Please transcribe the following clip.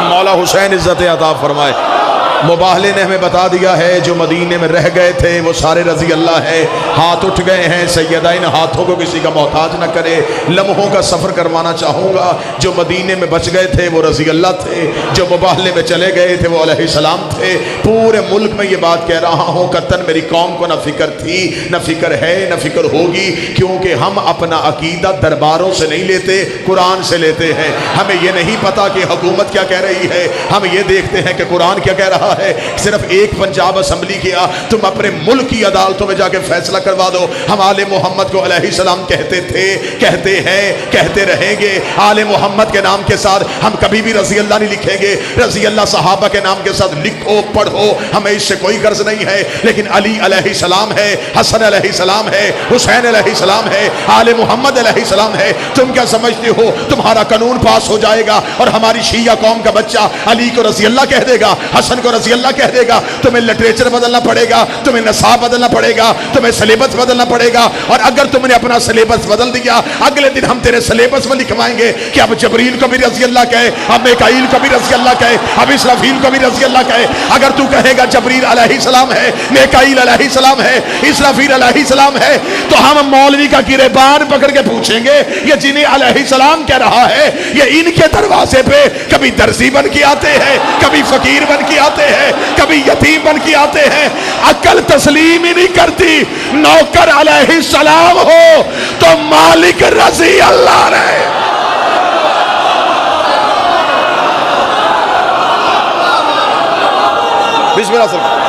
مولا حسین عزت عطا فرمائے۔ مباہلے نے ہمیں بتا دیا ہے جو مدینے میں رہ گئے تھے وہ سارے رضی اللہ ہے، ہاتھ اٹھ گئے ہیں۔ سیدہ ان ہاتھوں کو کسی کا محتاج نہ کرے۔ لمحوں کا سفر کروانا چاہوں گا، جو مدینے میں بچ گئے تھے وہ رضی اللہ تھے، جو مباہلے میں چلے گئے تھے وہ علیہ السلام تھے۔ پورے ملک میں یہ بات کہہ رہا ہوں، قطن میری قوم کو نہ فکر تھی، نہ فکر ہے، نہ فکر ہوگی، کیونکہ ہم اپنا عقیدہ درباروں سے نہیں لیتے، قرآن سے لیتے ہیں۔ ہمیں یہ نہیں پتا کہ حکومت کیا کہہ رہی ہے، ہم یہ دیکھتے ہیں کہ قرآن کیا کہہ رہا ہے۔ صرف ایک پنجاب اسمبلی کیا، تم اپنے ملک کی عدالتوں میں جا کے فیصلہ کروا دو۔ ہم آل محمد کو علیہ السلام کہتے تھے، کہتے ہیں، کہتے رہیں گے۔ آل محمد کے نام کے ساتھ ہم کبھی بھی رضی اللہ نہیں لکھیں گے۔ رضی اللہ صحابہ کے نام کے ساتھ لکھو پڑھو، ہمیں اس سے کوئی غرض نہیں ہے، لیکن علی علیہ السلام ہے، حسن علیہ السلام ہے، حسین علیہ السلام ہے، آل محمد علیہ السلام ہے۔ تم کیا سمجھتے ہو تمہارا قانون پاس ہو جائے گا اور ہماری شیعہ قوم کا بچہ علی کو رضی اللہ کہہ دے گا، حسن کو رضی اللہ کہہ دے گا؟ تمہیں لٹریچر بدلنا پڑے گا، تمہیں نصاب بدلنا پڑے گا، تمہیں سلیبس بدلنا پڑے گا۔ اور اگر تم نے اپنا سلیبس بدل دیا، اگلے دن ہم تیرے سلیبس میں لکھوائیں گے کہ اب جبریل کو بھی رضی اللہ کہے، اب میکائیل کو بھی رضی اللہ کہے، اب اسرافیل کو بھی رضی اللہ کہے۔ اگر تو کہے گا جبریل علیہ السلام ہے، میکائیل علیہ السلام ہے، اسرافیل علیہ السلام ہے، تو ہم مولوی کا گریبان پکڑ کے پوچھیں گے یہ جنہیں علیہ السلام کہہ رہا ہے، یہ ان کے دروازے پہ کبھی درزی بن کے آتے ہیں، کبھی فقیر بن کے آتے ہیں، کبھی یتیم بن کے آتے ہیں۔ عقل تسلیم ہی نہیں کرتی۔ نوکر علیہ السلام ہو تو مالک رضی اللہ رہے۔ بسم اللہ